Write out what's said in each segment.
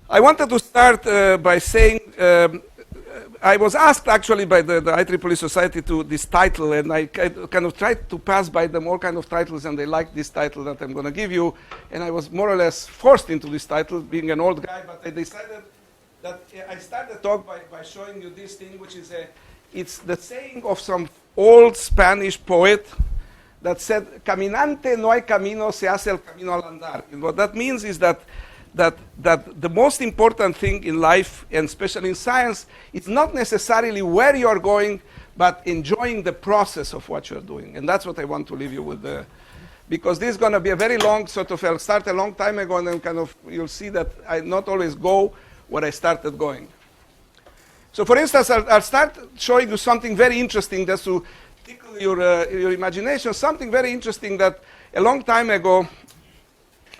I wanted to start by saying, I was asked actually by the IEEE Society to this title, and I kind of tried to pass by them all kind of titles, and they liked this title that I'm going to give you, and I was more or less forced into this title, being an old guy, but I decided that I start the talk by showing you this thing, which is it's the saying of some old Spanish poet that said, "Caminante no hay camino, se hace el camino al andar." And what that means is that the most important thing in life, and especially in science, it's not necessarily where you're going, but enjoying the process of what you're doing. And that's what I want to leave you with. Because this is going to be a very long sort of, I'll start a long time ago, and then kind of, you'll see that I not always go where I started going. So for instance, I'll start showing you something very interesting just to tickle your imagination, something very interesting that a long time ago,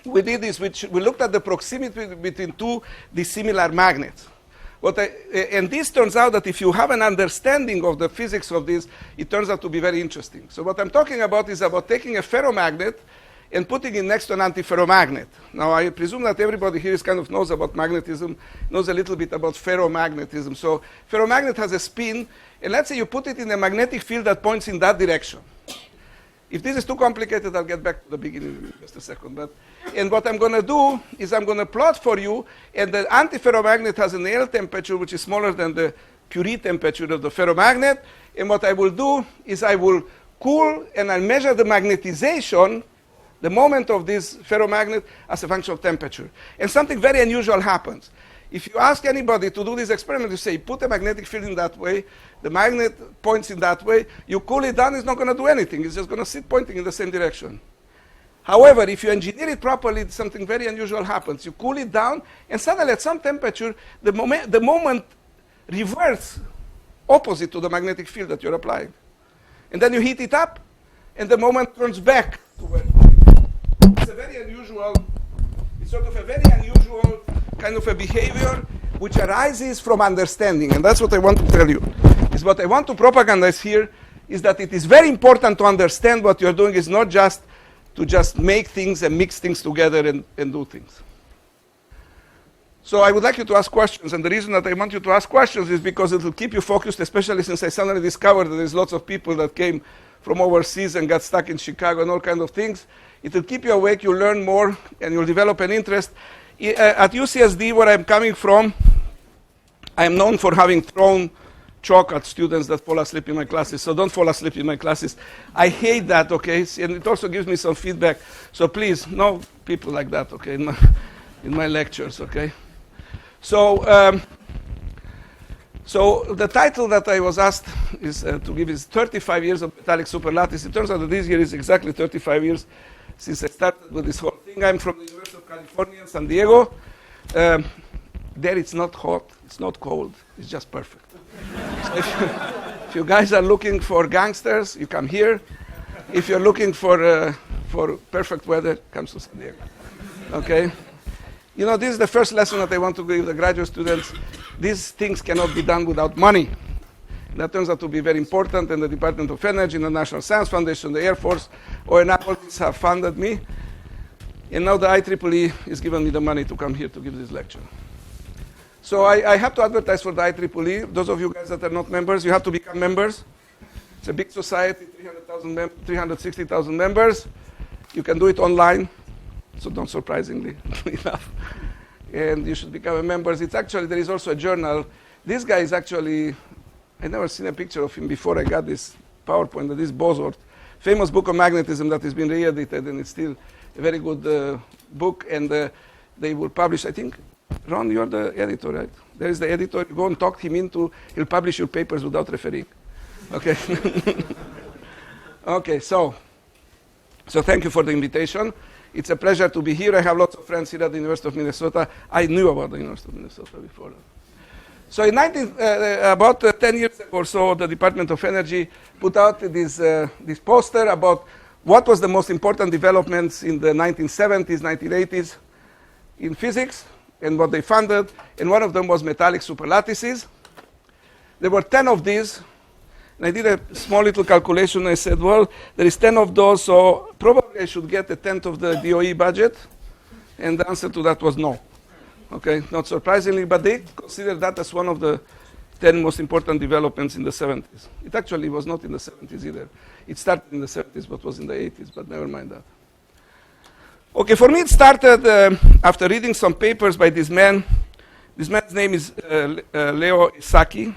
we did this, which we looked at the proximity between two dissimilar magnets. And this turns out that if you have an understanding of the physics of this, it turns out to be very interesting. So what I'm talking about is about taking a ferromagnet and putting it next to an antiferromagnet. Now, I presume that everybody here kind of knows about magnetism, knows a little bit about ferromagnetism. So ferromagnet has a spin, and let's say you put it in a magnetic field that points in that direction. If this is too complicated, I'll get back to the beginning in just a second. And what I'm going to do is I'm going to plot for you, and the antiferromagnet has an L temperature, which is smaller than the Curie temperature of the ferromagnet. And what I will do is I will cool, and I'll measure the magnetization, the moment of this ferromagnet, as a function of temperature. And something very unusual happens. If you ask anybody to do this experiment, you say, put a magnetic field in that way, the magnet points in that way, you cool it down, it's not going to do anything. It's just going to sit pointing in the same direction. However, if you engineer it properly, something very unusual happens. You cool it down, and suddenly at some temperature, the moment reverts opposite to the magnetic field that you're applying. And then you heat it up, and the moment turns back to where it was. It's a very unusual, it's sort of a very unusual kind of a behavior which arises from understanding. And that's what I want to tell you. Is what I want to propagandize here is that it is very important to understand what you're doing is not just to just make things and mix things together and do things. So I would like you to ask questions, and the reason that I want you to ask questions is because it will keep you focused, especially since I suddenly discovered that there's lots of people that came from overseas and got stuck in Chicago and all kinds of things. It will keep you awake, you'll learn more, and you'll develop an interest. At UCSD, where I'm coming from, I'm known for having thrown chalk at students that fall asleep in my classes, so don't fall asleep in my classes. I hate that, okay? And it also gives me some feedback. So please, no people like that, okay, in my lectures, okay? So, so the title that I was asked is to give is 35 years of metallic superlattice. It turns out that this year is exactly 35 years since I started with this whole thing. I'm from the University of California in San Diego. There it's not hot, it's not cold, it's just perfect. So if you guys are looking for gangsters, you come here. If you're looking for perfect weather, come to San Diego. Okay? You know, this is the first lesson that I want to give the graduate students. These things cannot be done without money. That turns out to be very important, and the Department of Energy, and the National Science Foundation, the Air Force, ONI, all these have funded me. And now the IEEE is giving me the money to come here to give this lecture. So I have to advertise for the IEEE. Those of you guys that are not members, you have to become members. It's a big society, 360,000 members. You can do it online, so don't surprisingly enough. And you should become a member. It's actually, there is also a journal. This guy is actually, I never seen a picture of him before I got this PowerPoint, this Bosworth, famous book on magnetism that has been re-edited, and it's still a very good book. And they will publish, I think, Ron, you're the editor, right? There is the editor. You go and talk him into, he'll publish your papers without referring. Okay. Okay, so thank you for the invitation. It's a pleasure to be here. I have lots of friends here at the University of Minnesota. I knew about the University of Minnesota before. So in about 10 years ago or so, the Department of Energy put out this poster about what was the most important developments in the 1970s, 1980s in physics, and what they funded, and one of them was metallic superlattices. There were 10 of these, and I did a small little calculation. I said, well, there is 10 of those, so probably I should get a tenth of the DOE budget, and the answer to that was no. Okay, not surprisingly, but they consider that as one of the 10 most important developments in the 70s. It actually was not in the 70s either. It started in the 70s, but was in the 80s, but never mind that. Okay, for me it started after reading some papers by this man. This man's name is Leo Esaki.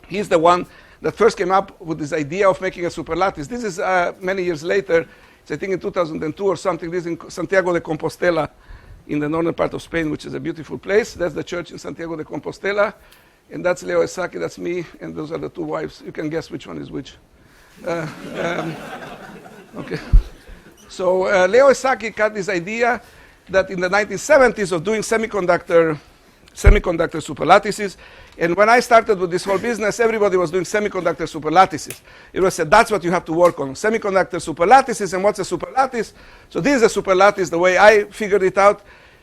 He's the one that first came up with this idea of making a superlattice. This is many years later. It's I think in 2002 or something. This is in Santiago de Compostela in the northern part of Spain, which is a beautiful place. That's the church in Santiago de Compostela. And that's Leo Esaki, that's me, and those are the two wives. You can guess which one is which. Okay. So Leo Esaki had this idea that in the 1970s of doing semiconductor superlattices. And when I started with this whole business, everybody was doing semiconductor superlattices. It was said, that's what you have to work on, semiconductor superlattices. And what's a superlattice? So this is a superlattice. The way I figured it out,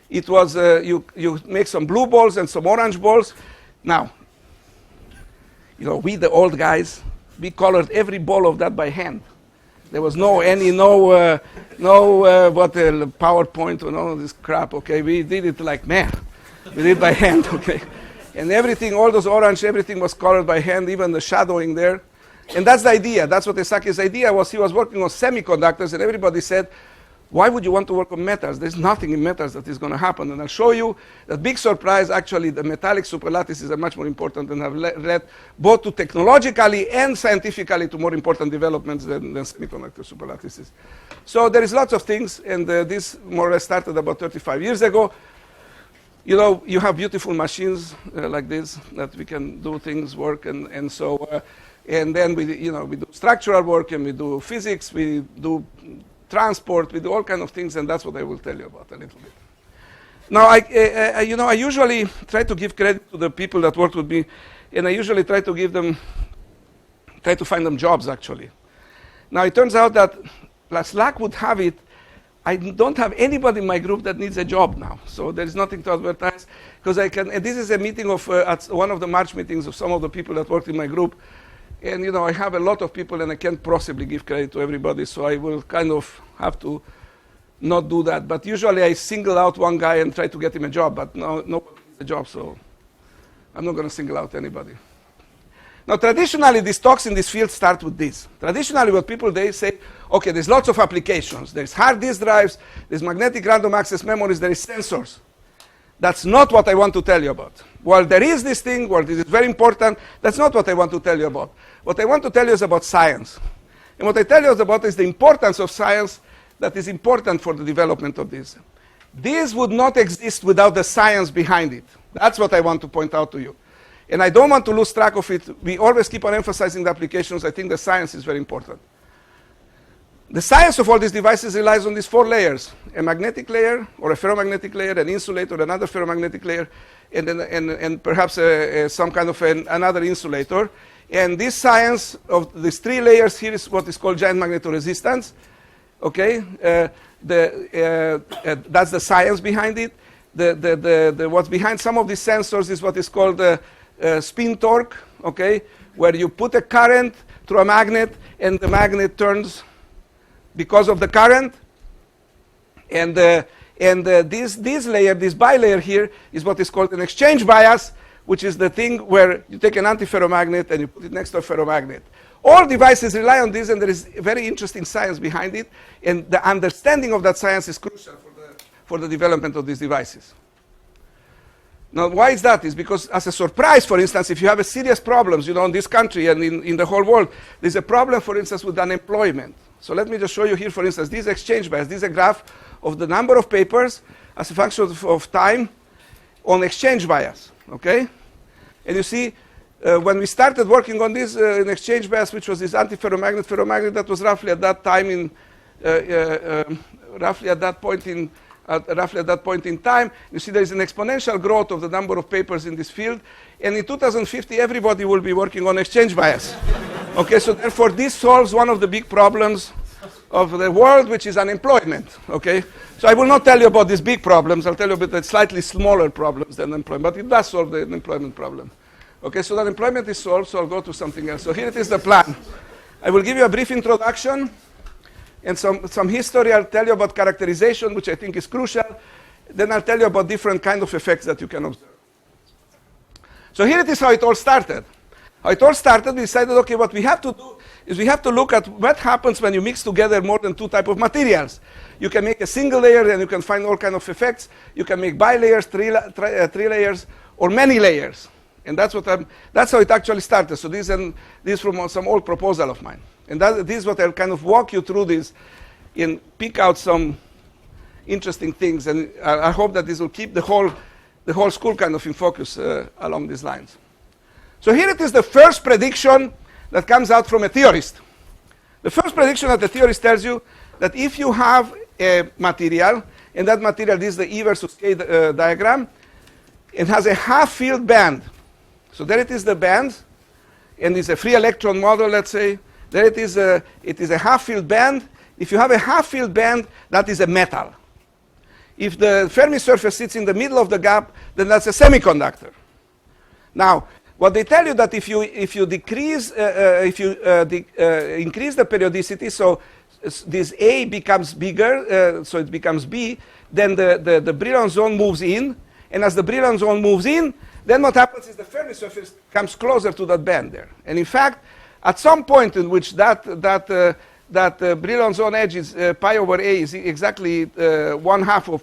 it was you make some blue balls and some orange balls. Now, you know, we, the old guys, we colored every ball of that by hand. There was no PowerPoint or no this crap, okay? We did it like, man, we did it by hand, okay? And everything, all those orange, everything was colored by hand, even the shadowing there. And that's the idea. That's what Esaki's idea was. He was working on semiconductors, and everybody said, why would you want to work on metals? There's nothing in metals that is going to happen. And I'll show you that big surprise, actually, the metallic superlattices are much more important and have led both to technologically and scientifically to more important developments than semiconductor superlattices. So there is lots of things, and this more or less started about 35 years ago. You know, you have beautiful machines like this that we can do things, work, and then we do structural work, and we do physics, we do transport, we do all kinds of things, and that's what I will tell you about a little bit. Now, I usually try to give credit to the people that worked with me, and I usually try to find them jobs, actually. Now, it turns out that, as luck would have it, I don't have anybody in my group that needs a job now, so there is nothing to advertise, because and this is a meeting of, at one of the March meetings of some of the people that worked in my group. And, you know, I have a lot of people, and I can't possibly give credit to everybody, so I will kind of have to not do that. But usually I single out one guy and try to get him a job, but nobody needs a job, so I'm not going to single out anybody. Now, traditionally, these talks in this field start with this. Traditionally, what people, they say, okay, there's lots of applications. There's hard disk drives, there's magnetic random access memories, there is sensors. That's not what I want to tell you about. While there is this thing, while this is very important, that's not what I want to tell you about. What I want to tell you is about science. And what I tell you about is the importance of science that is important for the development of this. This would not exist without the science behind it. That's what I want to point out to you. And I don't want to lose track of it. We always keep on emphasizing the applications. I think the science is very important. The science of all these devices relies on these four layers: a magnetic layer, or a ferromagnetic layer, an insulator, another ferromagnetic layer, and perhaps some kind of another insulator. And this science of these three layers here is what is called giant magnetoresistance. Okay, that's the science behind it. What's behind some of these sensors is what is called the spin torque. Okay, where you put a current through a magnet, and the magnet turns because of the current. And this layer, this bilayer here, is what is called an exchange bias, which is the thing where you take an antiferromagnet and you put it next to a ferromagnet. All devices rely on this, and there is very interesting science behind it, and the understanding of that science is crucial for the development of these devices. Now, why is that? It's because, as a surprise, for instance, if you have a serious problems, you know, in this country and in the whole world, there's a problem, for instance, with unemployment. So let me just show you here, for instance, this exchange bias. This is a graph of the number of papers as a function of time on exchange bias, okay? And you see, when we started working on this in exchange bias, which was this ferromagnet, that was roughly at that time roughly at that point in time, you see there is an exponential growth of the number of papers in this field. And in 2050, everybody will be working on exchange bias. Okay, so therefore, this solves one of the big problems of the world, which is unemployment. Okay, so I will not tell you about these big problems. I'll tell you about the slightly smaller problems than unemployment, but it does solve the unemployment problem. Okay, so the unemployment is solved, so I'll go to something else. So here it is, the plan. I will give you a brief introduction and some history. I'll tell you about characterization, which I think is crucial. then I'll tell you about different kind of effects that you can observe. So here it is how it all started. How it all started, we decided, okay, what we have to do is we have to look at what happens when you mix together more than two types of materials. You can make a single layer and you can find all kinds of effects. You can make bilayers, three layers, or many layers. And that's how it actually started. So this is from some old proposal of mine. And this is what I'll kind of walk you through this and pick out some interesting things. And I hope that this will keep the whole school kind of in focus along these lines. So here it is, the first prediction that comes out from a theorist. The first prediction that the theorist tells you that if you have a material, and that material, this is the E versus K diagram, it has a half-filled band. So there it is, the band, and it's a free electron model, let's say. There it is a half-filled band. If you have a half-filled band, that is a metal. If the Fermi surface sits in the middle of the gap, then that's a semiconductor. Now, what they tell you that if you increase the periodicity, so this A becomes bigger, so it becomes B, then the Brillouin zone moves in, and as the Brillouin zone moves in, then what happens is the Fermi surface comes closer to that band there. And in fact, at some point in which that Brillouin zone edge is pi over A is exactly 1/2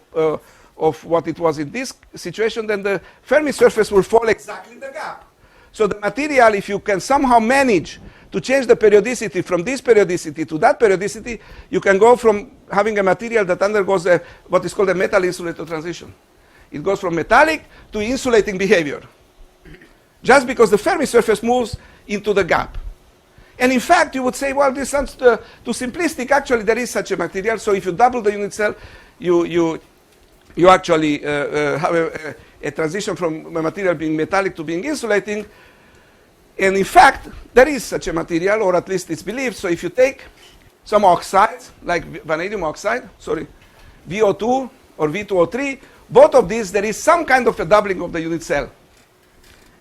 of what it was in this situation, then the Fermi surface will fall exactly in the gap. So the material, if you can somehow manage to change the periodicity from this periodicity to that periodicity, you can go from having a material that undergoes what is called a metal-insulator transition. It goes from metallic to insulating behavior, just because the Fermi surface moves into the gap. And in fact, you would say, well, this sounds too simplistic. Actually, there is such a material. So if you double the unit cell, you actually have a transition from a material being metallic to being insulating. And in fact, there is such a material, or at least it's believed. So if you take some oxides, like vanadium oxide, VO2 or V2O3, both of these, there is some kind of a doubling of the unit cell.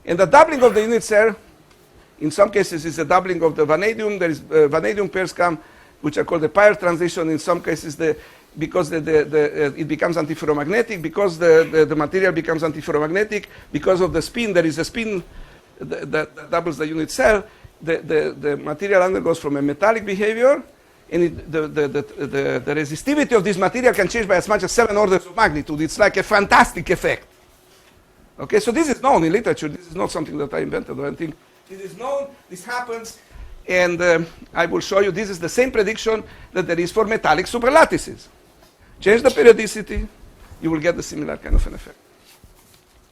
And the doubling of the unit cell, in some cases, is a doubling of the vanadium. There is vanadium pairs come, which are called the Pyre transition. In some cases, because it becomes antiferromagnetic, because the material becomes antiferromagnetic, because of the spin, there is a spin that doubles the unit cell. The material undergoes from a metallic behavior, and the resistivity of this material can change by as much as 7 orders of magnitude. It's like a fantastic effect. Okay, so this is known in literature. This is not something that I invented or anything. This is known, this happens, and I will show you this is the same prediction that there is for metallic superlattices. Change the periodicity, you will get the similar kind of an effect.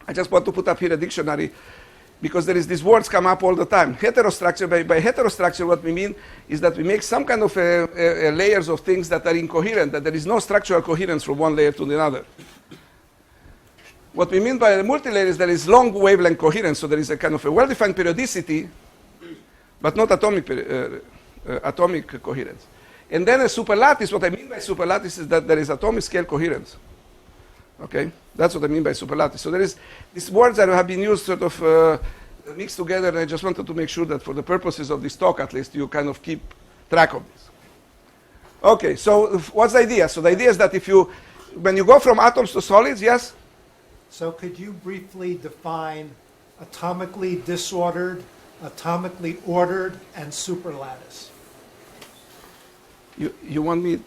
I just want to put up here a dictionary, because there is these words come up all the time. Heterostructure, by heterostructure, what we mean is that we make some kind of layers of things that are incoherent, that there is no structural coherence from one layer to the other. What we mean by the multilayer is there is long wavelength coherence, so there is a kind of a well-defined periodicity, but not atomic coherence. And then a superlattice, what I mean by superlattice is that there is atomic scale coherence. Okay? That's what I mean by superlattice. So there is these words that have been used sort of mixed together, and I just wanted to make sure that for the purposes of this talk, at least, you kind of keep track of this. Okay, so what's the idea? So the idea is that when you go from atoms to solids, yes? So could you briefly define atomically disordered, atomically ordered, and superlattice? You want me,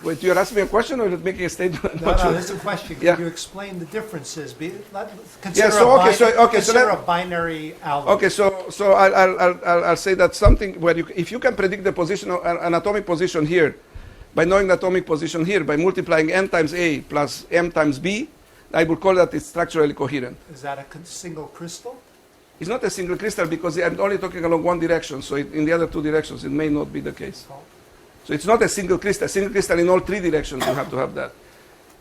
wait, you're asking me a question or you're making a statement? No, it's a question. Yeah. Can you explain the differences? Consider a binary algorithm. Okay, so I'll say that something where if you can predict the position of an atomic position here, by knowing the atomic position here, by multiplying n times A plus m times B, I would call that it's structurally coherent. Is that a single crystal? It's not a single crystal because I'm only talking along one direction, so in the other two directions it may not be the case. Oh. So it's not a single crystal. Single crystal in all three directions, you have to have that.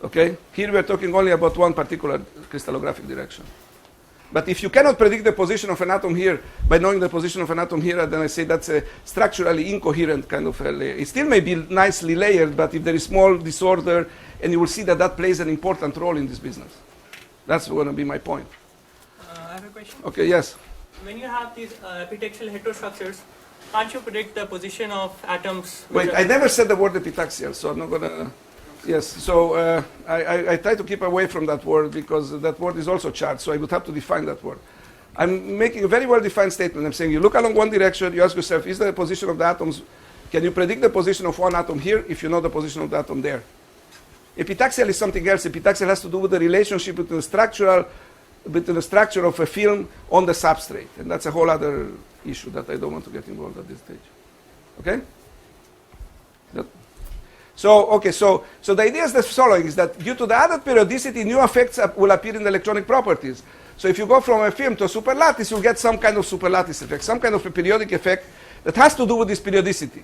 Okay? Here we're talking only about one particular crystallographic direction. But if you cannot predict the position of an atom here by knowing the position of an atom here, then I say that's a structurally incoherent kind of a layer. It still may be nicely layered, but if there is small disorder, and you will see that that plays an important role in this business. That's going to be my point. I have a question. Okay, yes. When you have these epitaxial heterostructures, can't you predict the position of atoms? Wait, I never said the word epitaxial, so I'm not going to... Yes, so I try to keep away from that word because that word is also charged, so I would have to define that word. I'm making a very well-defined statement. I'm saying you look along one direction, you ask yourself, is the position of the atoms, can you predict the position of one atom here if you know the position of the atom there? Epitaxial is something else. Epitaxial has to do with the relationship between the structure of a film on the substrate, and that's a whole other issue that I don't want to get involved at this stage. Okay? So the idea is the following, is that due to the added periodicity, new effects will appear in the electronic properties. So if you go from a film to a superlattice, you'll get some kind of superlattice effect, some kind of a periodic effect that has to do with this periodicity.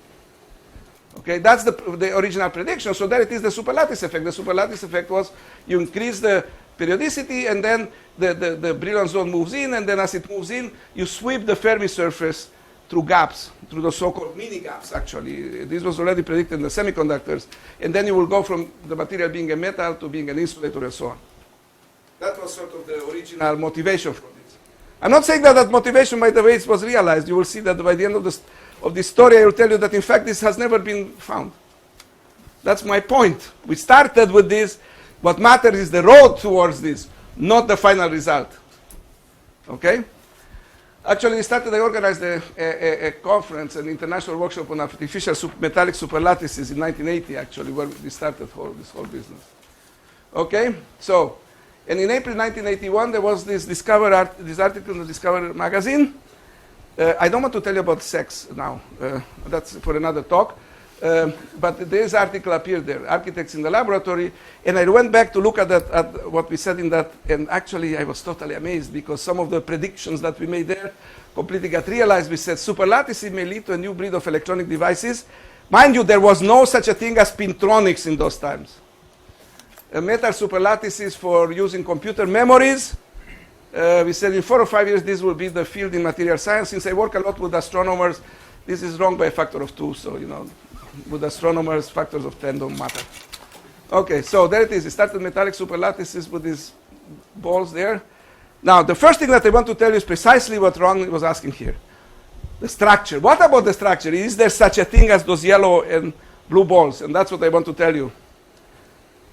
Okay, that's the original prediction. So there it is, the superlattice effect. The superlattice effect was you increase the periodicity, and then the Brillouin zone moves in, and then as it moves in, you sweep the Fermi surface through gaps, through the so-called mini gaps, actually. This was already predicted in the semiconductors. And then you will go from the material being a metal to being an insulator and so on. That was sort of the original motivation for this. I'm not saying that motivation, by the way, it was realized. You will see that by the end of this story, I will tell you that, in fact, this has never been found. That's my point. We started with this. What matters is the road towards this, not the final result. Okay? Actually, I organized a conference, an international workshop on artificial metallic superlattices in 1980, actually, where we started this whole business. Okay? So, and in April 1981, there was this article in the Discover magazine. I don't want to tell you about sex now. That's for another talk. But this article appeared there, Architects in the Laboratory, and I went back to look at what we said in that, and actually I was totally amazed because some of the predictions that we made there completely got realized. We said superlattices may lead to a new breed of electronic devices. Mind you, there was no such a thing as spintronics in those times. Metal superlattices for using computer memories. We said in 4 or 5 years this will be the field in material science. Since I work a lot with astronomers, this is wrong by a factor of 2, so you know, with astronomers, factors of 10 don't matter. Okay, so there it is. It started metallic superlattices with these balls there. Now, the first thing that I want to tell you is precisely what Ron was asking here. The structure. What about the structure? Is there such a thing as those yellow and blue balls? And that's what I want to tell you.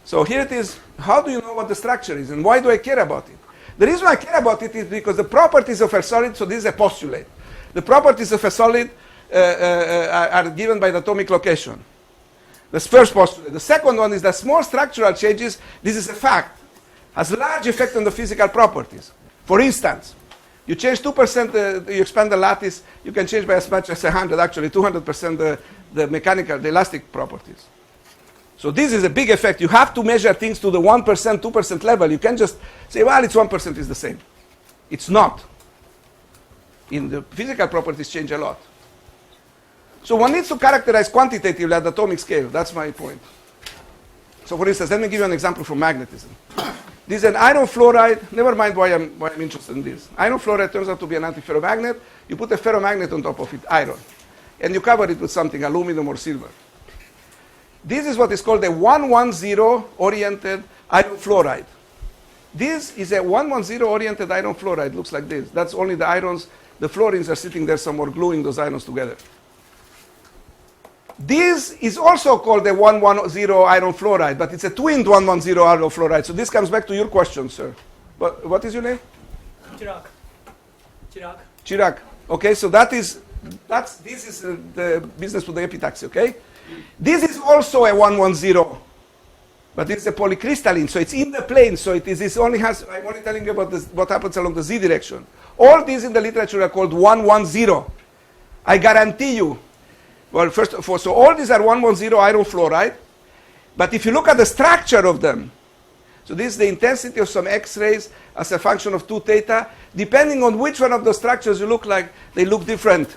So here it is. How do you know what the structure is? And why do I care about it? The reason I care about it is because the properties of a solid, so this is a postulate. The properties of a solid are given by the atomic location. That's first postulate. The second one is that small structural changes, this is a fact, has a large effect on the physical properties. For instance, you change 2%, you expand the lattice, you can change by as much as 100, actually 200% the mechanical, the elastic properties. So this is a big effect. You have to measure things to the 1%, 2% level. You can't just say, well, it's 1% is the same. It's not. In the physical properties change a lot. So one needs to characterize quantitatively at the atomic scale. That's my point. So for instance, let me give you an example from magnetism. This is an iron fluoride. Never mind why I'm interested in this. Iron fluoride turns out to be an antiferromagnet. You put a ferromagnet on top of it, iron. And you cover it with something, aluminum or silver. This is what is called a 110 oriented iron fluoride. This is a 110 oriented iron fluoride. Looks like this. That's only the irons. The fluorines are sitting there somewhere gluing those irons together. This is also called a 110 iron fluoride, but it's a twinned 110 iron fluoride. So this comes back to your question, sir. What is your name? Chirag. Okay, so this is the business with the epitaxy, okay? This is also a 110, but it's a polycrystalline, so it's in the plane, so it only has, I'm only telling you about what happens along the z direction. All these in the literature are called 110. I guarantee you. Well, first of all, so all these are 110 iron fluoride, but if you look at the structure of them, so this is the intensity of some X-rays as a function of 2 theta, depending on which one of the structures you look like, they look different.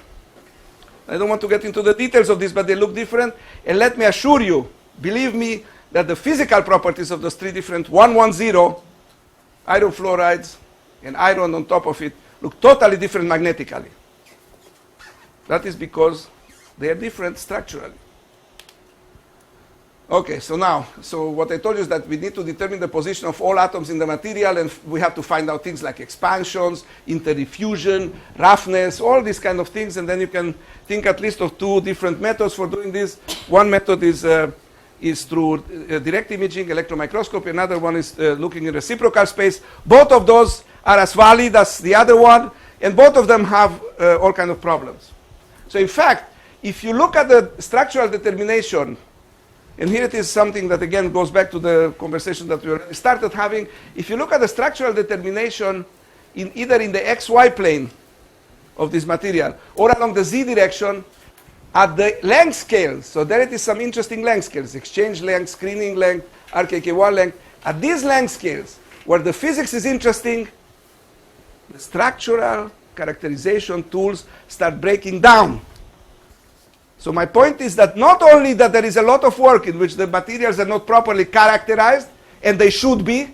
I don't want to get into the details of this, but they look different. And let me assure you, believe me, that the physical properties of those 3 different 110 iron fluorides and iron on top of it look totally different magnetically. That is because they are different structurally. Okay, so what I told you is that we need to determine the position of all atoms in the material, and we have to find out things like expansions, interdiffusion, roughness, all these kind of things, and then you can think at least of 2 different methods for doing this. One method is is through direct imaging, electron microscopy. Another one is looking in reciprocal space. Both of those are as valid as the other one, and both of them have all kinds of problems. So in fact, if you look at the structural determination, and here it is something that again goes back to the conversation that we already started having. If you look at the structural determination either in the XY plane of this material or along the Z direction at the length scales, so there it is some interesting length scales, exchange length, screening length, RKK1 length. At these length scales, where the physics is interesting, the structural characterization tools start breaking down. So my point is that not only that there is a lot of work in which the materials are not properly characterized, and they should be,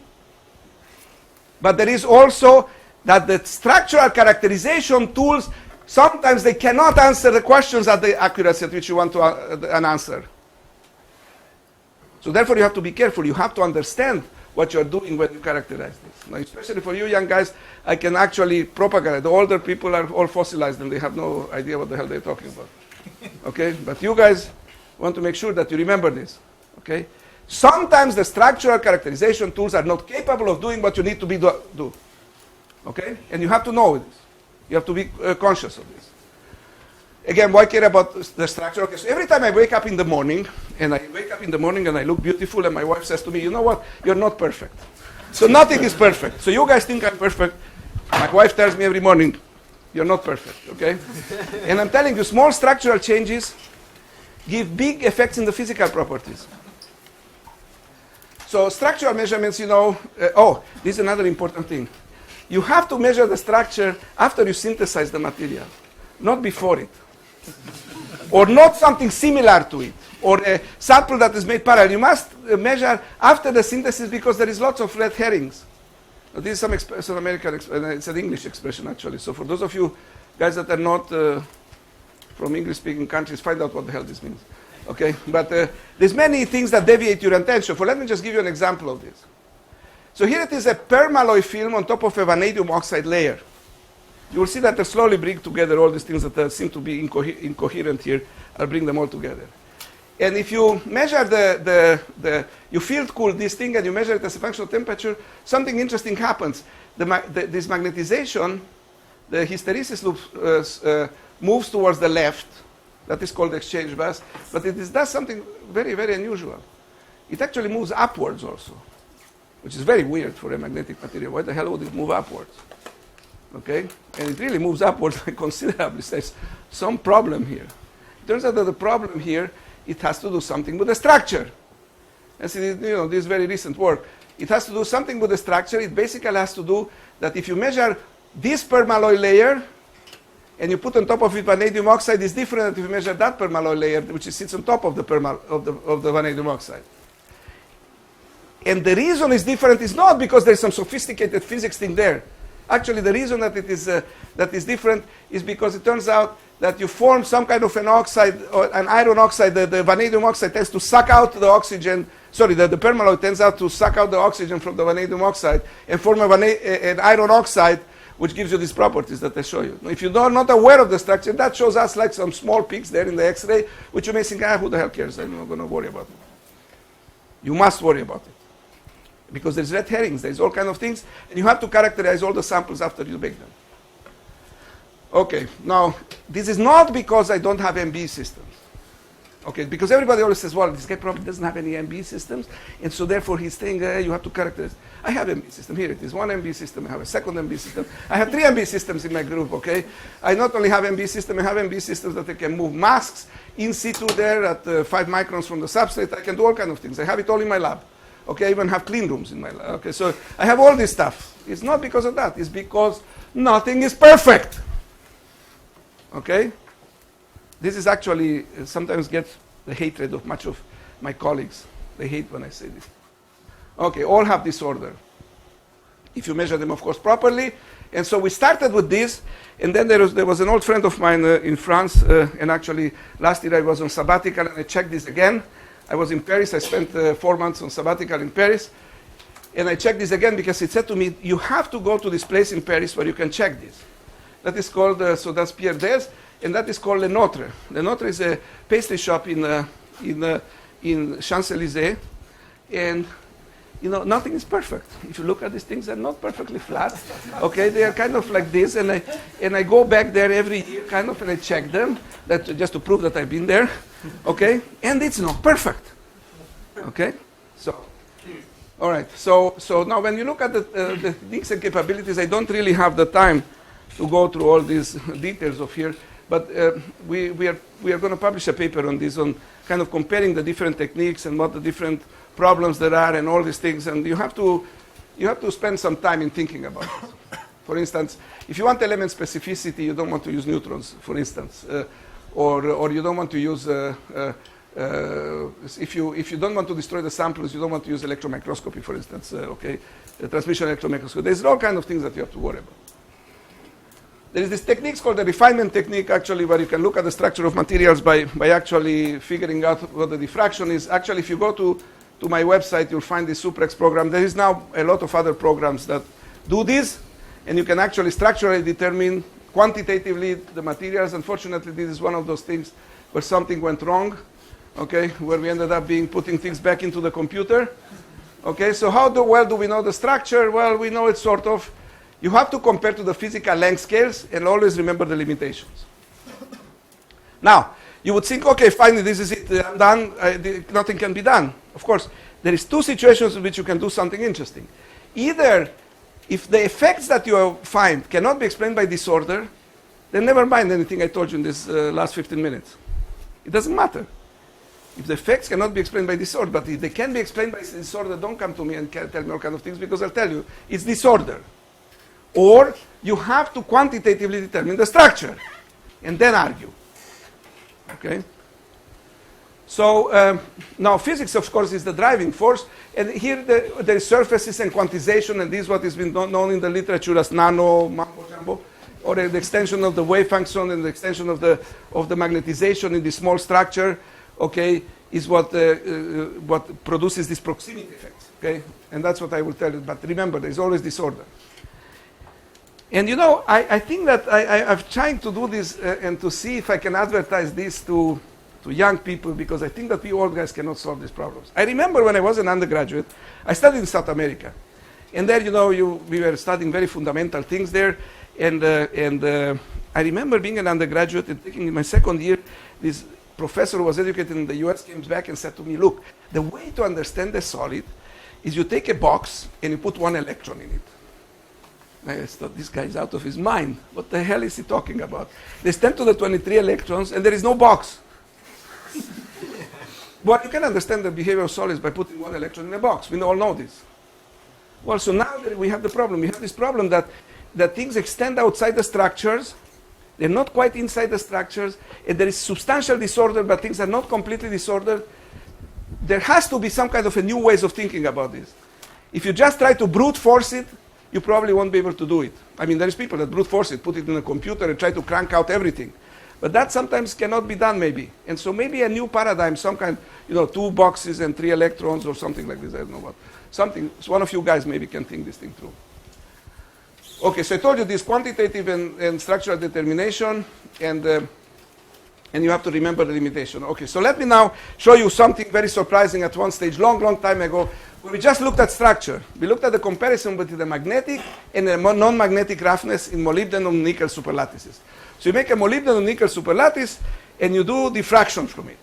but there is also that the structural characterization tools, sometimes they cannot answer the questions at the accuracy at which you want to an answer. So therefore you have to be careful. You have to understand what you're doing when you characterize this. Now, especially for you young guys, I can actually propagate. The older people are all fossilized and they have no idea what the hell they're talking about. Okay, but you guys want to make sure that you remember this. Okay, sometimes the structural characterization tools are not capable of doing what you need to do. Okay, and you have to know this. You have to be conscious of this. Again, why care about the structure? Okay, so every time I wake up in the morning, and I look beautiful, and my wife says to me, you know what, you're not perfect. So nothing is perfect. So you guys think I'm perfect. My wife tells me every morning, you're not perfect, okay? And I'm telling you, small structural changes give big effects in the physical properties. So structural measurements, you know, this is another important thing. You have to measure the structure after you synthesize the material, not before it. Or not something similar to it, or a sample that is made parallel. You must measure after the synthesis because there is lots of red herrings. This is some American, it's an English expression actually. So for those of you guys that are not from English-speaking countries, find out what the hell this means. Okay, but there's many things that deviate your attention. Let me just give you an example of this. So here it is a permalloy film on top of a vanadium oxide layer. You will see that they slowly bring together all these things that seem to be incoherent here. I'll bring them all together. And if you measure you field cool this thing and you measure it as a function of temperature, something interesting happens. This magnetization, the hysteresis loop moves towards the left. That is called the exchange bus. But it does something very, very unusual. It actually moves upwards also, which is very weird for a magnetic material. Why the hell would it move upwards? Okay? And it really moves upwards considerably. So there's some problem here. It turns out that the problem here, it has to do something with the structure. And so, you know, this very recent work. It has to do something with the structure. It basically has to do that if you measure this permalloy layer and you put on top of it vanadium oxide, is different than if you measure that permalloy layer, which sits on top of the vanadium oxide. And the reason it's different is not because there's some sophisticated physics thing there. Actually, the reason that it is different is because it turns out that you form some kind of an oxide, or an iron oxide. The vanadium oxide tends to suck out the oxygen. Sorry, the permalloy tends out to suck out the oxygen from the vanadium oxide and form an iron oxide, which gives you these properties that I show you. If you're not aware of the structure, that shows us like some small peaks there in the X-ray, which you may think, who the hell cares? I'm not going to worry about it. You must worry about it. Because there's red herrings, there's all kinds of things, and you have to characterize all the samples after you bake them. Okay, now, this is not because I don't have MB systems. Okay, because everybody always says, well, this guy probably doesn't have any MB systems, and so therefore he's saying, you have to characterize. I have MB system, here it is, one MB system, I have a second MB system. I have 3 MB systems in my group, okay? I not only have MB system, I have MB systems that I can move masks in situ there at 5 microns from the substrate. I can do all kinds of things. I have it all in my lab. Okay, I even have clean rooms in my lab. Okay, so I have all this stuff. It's not because of that. It's because nothing is perfect. Okay? This is actually sometimes gets the hatred of much of my colleagues. They hate when I say this. Okay, all have disorder. If you measure them, of course, properly. And so we started with this, and then there was an old friend of mine in France, and actually last year I was on sabbatical, and I checked this again. I was in Paris. I spent 4 months on sabbatical in Paris. And I checked this again because it said to me, you have to go to this place in Paris where you can check this. That is called, so that's Pierre Des, and that is called Le Notre. Le Notre is a pastry shop in in Champs-Élysées, and you know, nothing is perfect. If you look at these things, they're not perfectly flat. Okay, they are kind of like this, and I go back there every year, kind of, and I check them, just to prove that I've been there. Okay, and it's not perfect. Okay, so all right. So now when you look at the techniques and capabilities, I don't really have the time to go through all these details of here, but we are going to publish a paper on this, on kind of comparing the different techniques and what the different problems there are and all these things, and you have to spend some time in thinking about it. For instance, if you want element specificity, you don't want to use neutrons, for instance, or you don't want to use if you don't want to destroy the samples, you don't want to use electron microscopy, for instance. Okay, the transmission electron microscopy. There's all kind of things that you have to worry about. There is this technique called the refinement technique, actually, where you can look at the structure of materials by actually figuring out what the diffraction is. Actually, if you go to my website, you'll find this SuperX program. There is now a lot of other programs that do this, and you can actually structurally determine quantitatively the materials. Unfortunately, this is one of those things where something went wrong, okay, where we ended up putting things back into the computer. Okay, so how well do we know the structure? Well, we know it sort of. You have to compare to the physical length scales and always remember the limitations. Now, you would think, okay, finally, this is it, I'm done, nothing can be done. Of course, there is two situations in which you can do something interesting. Either, if the effects that you find cannot be explained by disorder, then never mind anything I told you in this last 15 minutes. It doesn't matter. If the effects cannot be explained by disorder, but if they can be explained by disorder, don't come to me and tell me all kinds of things, because I'll tell you, it's disorder. Or you have to quantitatively determine the structure and then argue. Okay? So now physics, of course, is the driving force. And here there is surfaces and quantization, and this is what has been known in the literature as nano, mambo jumbo, or the extension of the wave function and the extension of the magnetization in the small structure, okay, is what produces this proximity effect. Okay? And that's what I will tell you. But remember, there is always disorder. And you know, I think that I'm trying to do this and to see if I can advertise this to young people, because I think that we old guys cannot solve these problems. I remember when I was an undergraduate, I studied in South America. And there, you know, we were studying very fundamental things there. And I remember being an undergraduate and taking in my second year, this professor who was educated in the US came back and said to me, look, the way to understand the solid is you take a box and you put one electron in it. I thought, this guy is out of his mind. What the hell is he talking about? There's 10 to the 23 electrons, and there is no box. But you can understand the behavior of solids by putting one electron in a box. We all know this. Well, so now we have the problem. We have this problem that things extend outside the structures. They're not quite inside the structures. And there is substantial disorder, but things are not completely disordered. There has to be some kind of a new ways of thinking about this. If you just try to brute force it, you probably won't be able to do it. I mean, there's people that brute force it, put it in a computer and try to crank out everything. But that sometimes cannot be done, maybe. And so maybe a new paradigm, some kind, you know, 2 boxes and 3 electrons or something like this, I don't know what. Something, so one of you guys maybe can think this thing through. Okay, so I told you this quantitative and structural determination, and you have to remember the limitation. Okay, so let me now show you something very surprising at one stage, long time ago. We just looked at structure. We looked at the comparison between the magnetic and the non-magnetic roughness in molybdenum-nickel superlattices. So you make a molybdenum-nickel superlattice, and you do diffraction from it.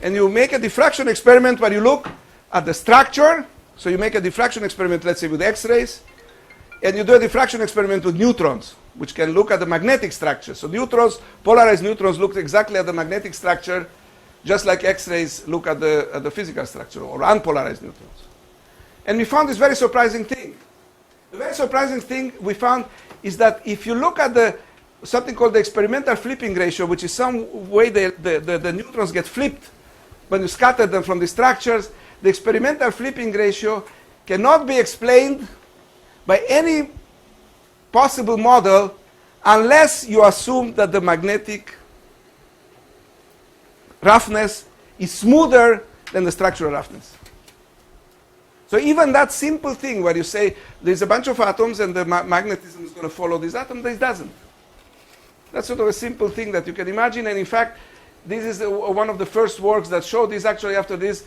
And you make a diffraction experiment where you look at the structure. So you make a diffraction experiment, let's say, with X-rays. And you do a diffraction experiment with neutrons, which can look at the magnetic structure. So neutrons, polarized neutrons, look exactly at the magnetic structure, just like X-rays look at the physical structure, or unpolarized neutrons. And we found this very surprising thing. The very surprising thing we found is that if you look at something called the experimental flipping ratio, which is some way the neutrons get flipped when you scatter them from the structures, the experimental flipping ratio cannot be explained by any possible model unless you assume that the magnetic roughness is smoother than the structural roughness. So even that simple thing where you say there's a bunch of atoms and the magnetism is going to follow this atom, this doesn't. That's sort of a simple thing that you can imagine, and in fact, this is one of the first works that showed this. Actually, after this,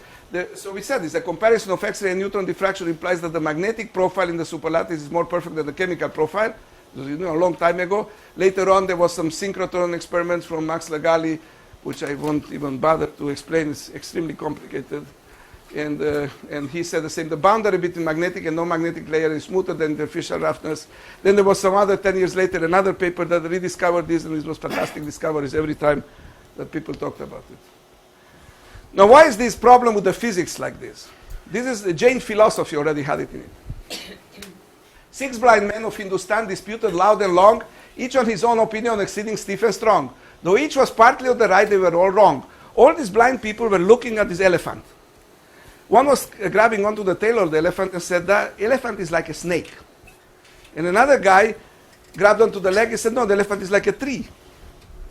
so we said this, a comparison of X-ray and neutron diffraction implies that the magnetic profile in the superlattice is more perfect than the chemical profile. This was, a long time ago. Later on, there was some synchrotron experiments from Max Legali, which I won't even bother to explain. It's extremely complicated. And he said the same. The boundary between magnetic and non-magnetic layer is smoother than the interfacial roughness. Then there was some other, 10 years later, another paper that rediscovered this, and it was fantastic discoveries every time that people talked about it. Now, why is this problem with the physics like this? This is the Jain philosophy, already had it in it. 6 blind men of Hindustan disputed loud and long, each on his own opinion exceeding stiff and strong. Though each was partly on the right, they were all wrong. All these blind people were looking at this elephant. One was grabbing onto the tail of the elephant and said, that elephant is like a snake. And another guy grabbed onto the leg and said, no, the elephant is like a tree.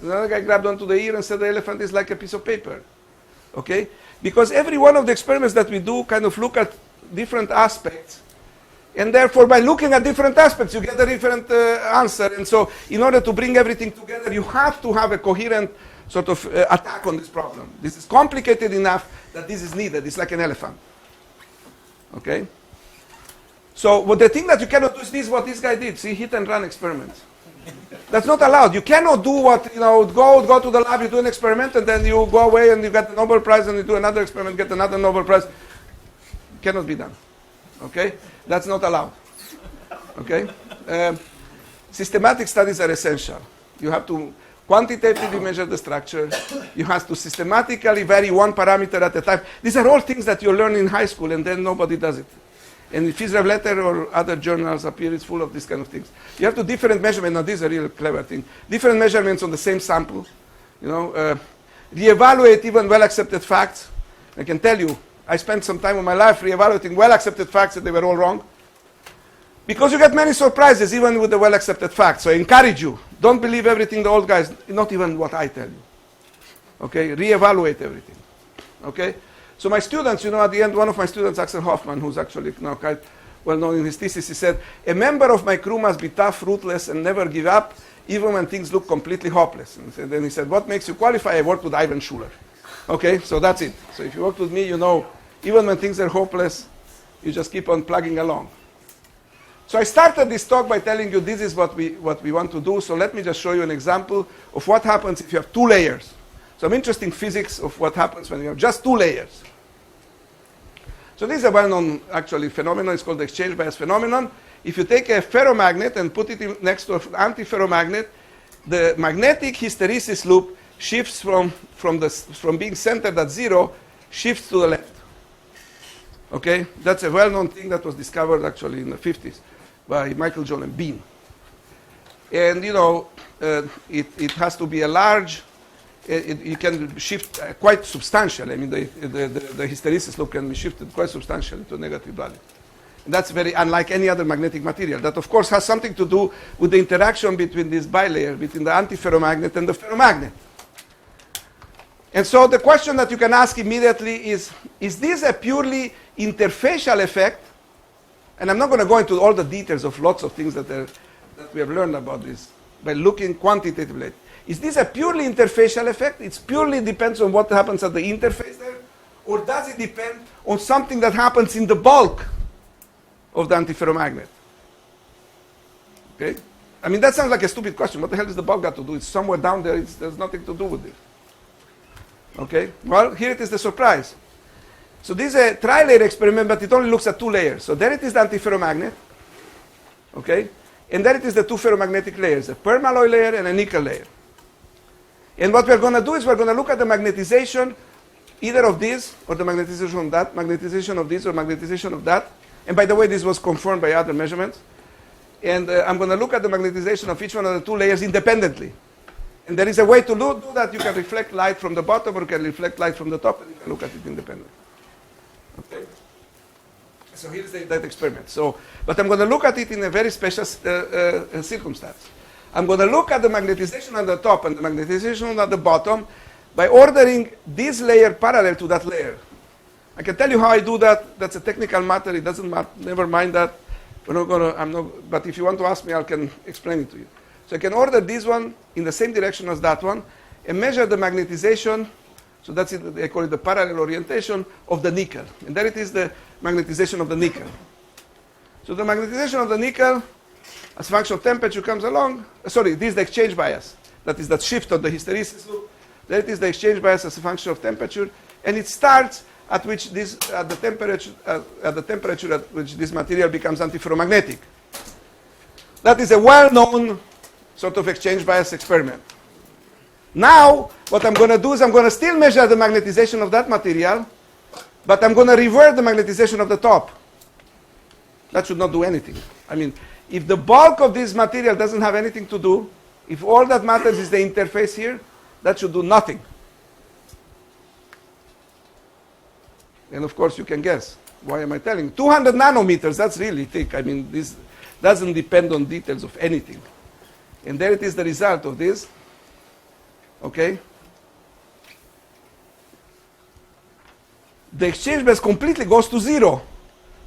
Another guy grabbed onto the ear and said, the elephant is like a piece of paper. Okay? Because every one of the experiments that we do kind of look at different aspects. And therefore, by looking at different aspects, you get a different answer. And so, in order to bring everything together, you have to have a coherent sort of attack on this problem. This is complicated enough that this is needed. It's like an elephant. Okay? So, what the thing that you cannot do is this, what this guy did. See, hit and run experiments. That's not allowed. You cannot do what, go to the lab, you do an experiment, and then you go away and you get the Nobel Prize, and you do another experiment, get another Nobel Prize. Cannot be done. Okay? That's not allowed. Okay? Systematic studies are essential. You have to quantitatively measure the structure. You have to systematically vary one parameter at a time. These are all things that you learn in high school, and then nobody does it. And if Phys Rev Letter or other journals appear, it's full of these kind of things. You have to different measurements. Now, this is a real clever thing. Different measurements on the same sample. Reevaluate even well-accepted facts. I can tell you, I spent some time of my life reevaluating well-accepted facts that they were all wrong. Because you get many surprises, even with the well-accepted facts. So I encourage you, don't believe everything the old guys, not even what I tell you. Okay, reevaluate everything. Okay? So my students, at the end, one of my students, Axel Hoffman, who's actually now quite well known in his thesis, he said, a member of my crew must be tough, ruthless, and never give up, even when things look completely hopeless. And then he said, what makes you qualify? I worked with Ivan Schuller. Okay, so that's it. So if you worked with me, even when things are hopeless, you just keep on plugging along. So I started this talk by telling you this is what we want to do. So let me just show you an example of what happens if you have 2 layers. Some interesting physics of what happens when you have just 2 layers. So this is a well-known, actually, phenomenon. It's called the exchange bias phenomenon. If you take a ferromagnet and put it next to an antiferromagnet, the magnetic hysteresis loop shifts from being centered at 0, shifts to the left. Okay? That's a well-known thing that was discovered, actually, in the 50s by Michael John and Bean. And, it has to be a large... you can shift quite substantially. I mean, the hysteresis loop can be shifted quite substantially to a negative value. And that's very unlike any other magnetic material. That, of course, has something to do with the interaction between this bilayer, between the antiferromagnet and the ferromagnet. And so the question that you can ask immediately is this a purely interfacial effect? And I'm not going to go into all the details of lots of things that we have learned about this by looking quantitatively. Is this a purely interfacial effect? It purely depends on what happens at the interface there? Or does it depend on something that happens in the bulk of the antiferromagnet? Okay? I mean, that sounds like a stupid question. What the hell does the bulk got to do? It's somewhere down there. There's nothing to do with it. Okay? Well, here it is the surprise. So this is a tri-layer experiment, but it only looks at 2 layers. So there it is the antiferromagnet. Okay? And there it is the 2 ferromagnetic layers, a permalloy layer and a nickel layer. And what we're going to do is we're going to look at the magnetization either of these or the magnetization of that, magnetization of this or magnetization of that. And by the way, this was confirmed by other measurements. And I'm going to look at the magnetization of each one of the 2 layers independently. And there is a way to do that. You can reflect light from the bottom or you can reflect light from the top and you can look at it independently. Okay? So here's that experiment. But I'm going to look at it in a very special circumstance. I'm going to look at the magnetization on the top and the magnetization at the bottom by ordering this layer parallel to that layer. I can tell you how I do that. That's a technical matter. It doesn't matter. Never mind that. But if you want to ask me, I can explain it to you. So I can order this one in the same direction as that one. and measure the magnetization. So that's it, they call it the parallel orientation of the nickel. And there it is, the magnetization of the nickel. So the magnetization of the nickel as a function of temperature comes along. Sorry, this is the exchange bias. That is that shift of the hysteresis loop. There it is, the exchange bias as a function of temperature. And it starts at which this, at the temperature at which this material becomes antiferromagnetic. That is a well-known sort of exchange bias experiment. Now, what I'm going to do is I'm going to still measure the magnetization of that material, but I'm going to revert the magnetization of the top. That should not do anything. I mean, if the bulk of this material doesn't have anything to do, if all that matters is the interface here, that should do nothing. And of course, you can guess. Why am I telling? 200 nanometers, that's really thick. I mean, this doesn't depend on details of anything. And there it is, the result of this. Okay? The exchange bias completely goes to zero.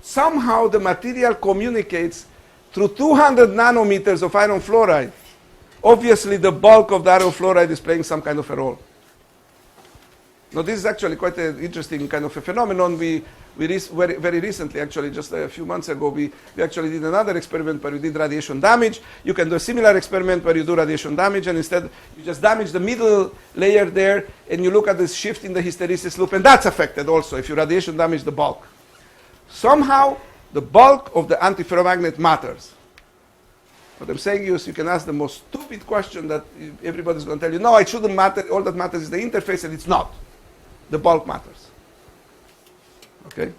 Somehow the material communicates through 200 nanometers of iron fluoride. Obviously, the bulk of the iron fluoride is playing some kind of a role. Now, this is actually quite an interesting kind of a phenomenon. Very recently, actually, just a few months ago, we actually did another experiment where we did radiation damage. You can do a similar experiment where you do radiation damage, and instead you just damage the middle layer there, and you look at this shift in the hysteresis loop, and that's affected also if you radiation damage the bulk. Somehow, the bulk of the antiferromagnet matters. What I'm saying is you can ask the most stupid question that everybody's going to tell you, no, it shouldn't matter. All that matters is the interface, and it's not. The bulk matters. Okay?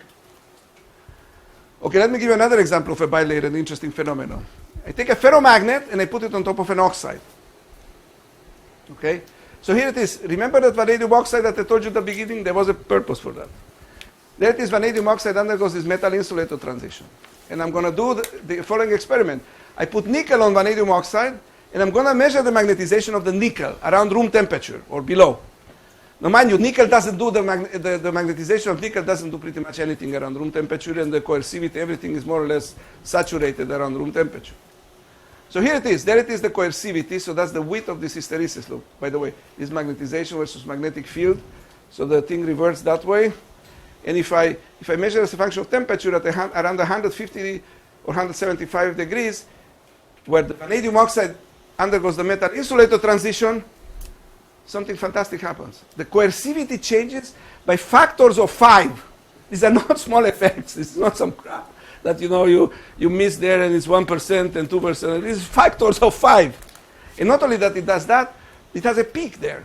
Okay, let me give you another example of a bilayer, an interesting phenomenon. I take a ferromagnet and I put it on top of an oxide. Okay? So here it is. Remember that vanadium oxide that I told you at the beginning? There was a purpose for that. There it is, vanadium oxide undergoes this metal insulator transition. And I'm going to do the following experiment. I put nickel on vanadium oxide, and I'm going to measure the magnetization of the nickel around room temperature or below. Now, mind you, nickel doesn't do the magnetization of nickel doesn't do pretty much anything around room temperature, and the coercivity, everything is more or less saturated around room temperature. So here it is. There it is, the coercivity. So that's the width of this hysteresis loop. By the way, this magnetization versus magnetic field. So the thing reverts that way. And if I measure as a function of temperature at around 150 or 175 degrees, where the vanadium oxide undergoes the metal insulator transition, something fantastic happens. The coercivity changes by factors of 5. These are not small effects. This is not some crap that you miss there and it's 1% and 2%. It is factors of 5. And not only that it does that, it has a peak there.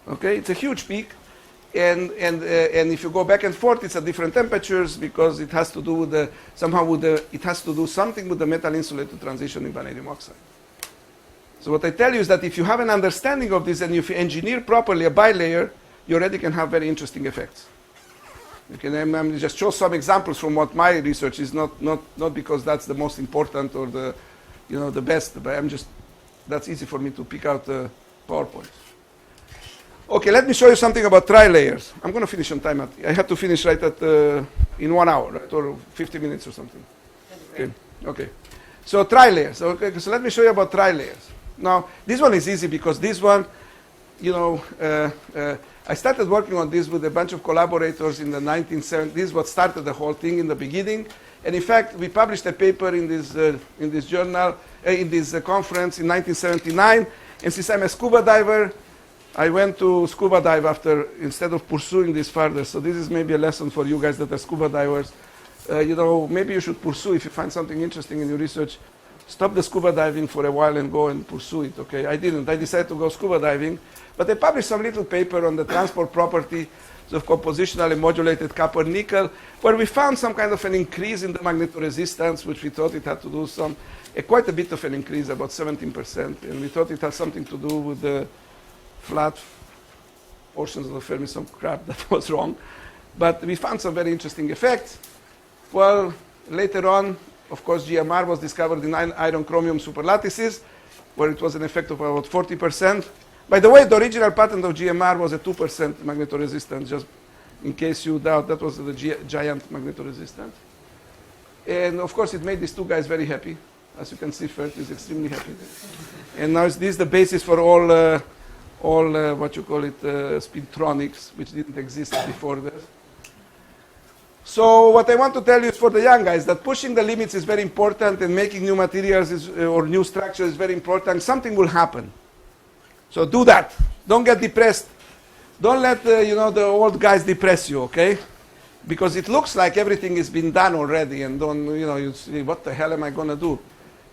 Okay, it's a huge peak. And if you go back and forth, it's at different temperatures because it has to do with it has to do something with the metal insulator transition in vanadium oxide. So what I tell you is that if you have an understanding of this and if you engineer properly a bilayer, you already can have very interesting effects. Okay, I'm just show some examples from what my research is, not because that's the most important or the best, but that's easy for me to pick out the PowerPoint. Okay, let me show you something about tri-layers. I'm going to finish on time. I have to finish right at in 1 hour, right, or 50 minutes or something. Okay. Okay. So tri-layers. Okay, so let me show you about tri-layers. Now, this one is easy because this one, I started working on this with a bunch of collaborators in the 1970s. This is what started the whole thing in the beginning. And in fact, we published a paper in this journal, in this conference in 1979. And since I'm a scuba diver, I went to scuba dive instead of pursuing this further. So this is maybe a lesson for you guys that are scuba divers. Maybe you should pursue, if you find something interesting in your research, stop the scuba diving for a while and go and pursue it, okay? I didn't. I decided to go scuba diving. But I published some little paper on the transport property of compositionally modulated copper nickel, where we found some kind of an increase in the magnetoresistance, which we thought it had to do quite a bit of an increase, about 17%. And we thought it had something to do with the flat portions of the Fermi, some crap that was wrong. But we found some very interesting effects. Well, later on, of course, GMR was discovered in iron-chromium superlattices, where it was an effect of about 40%. By the way, the original patent of GMR was a 2% magnetoresistance, just in case you doubt. That was the giant magnetoresistance. And of course, it made these two guys very happy. As you can see, Fert is extremely happy. And now this is the basis for all all what you call it, spintronics, which didn't exist before this. So what I want to tell you is for the young guys that pushing the limits is very important and making new materials or new structures is very important. Something will happen. So do that. Don't get depressed. Don't let the old guys depress you, okay? Because it looks like everything has been done already, and you say, what the hell am I going to do?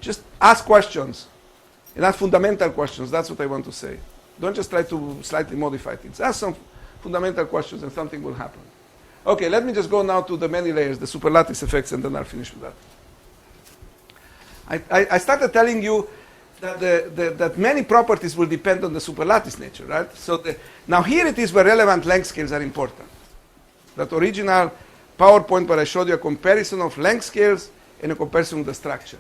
Just ask questions. And ask fundamental questions. That's what I want to say. Don't just try to slightly modify things. Ask some fundamental questions and something will happen. Okay, let me just go now to the many layers, the superlattice effects, and then I'll finish with that. I started telling you that, that many properties will depend on the superlattice nature, right? So now here it is where relevant length scales are important. That original PowerPoint where I showed you a comparison of length scales and a comparison of the structure.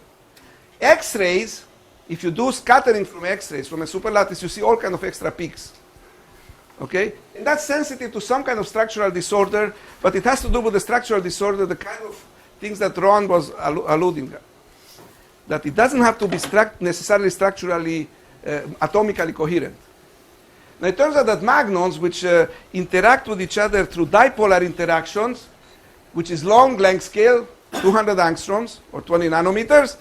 X-rays, if you do scattering from X-rays, from a superlattice, you see all kind of extra peaks. Okay? And that's sensitive to some kind of structural disorder, but it has to do with the structural disorder, the kind of things that Ron was alluding at. That it doesn't have to be necessarily structurally, atomically coherent. Now it turns out that magnons, which interact with each other through dipolar interactions, which is long length scale, 200 angstroms, or 20 nanometers,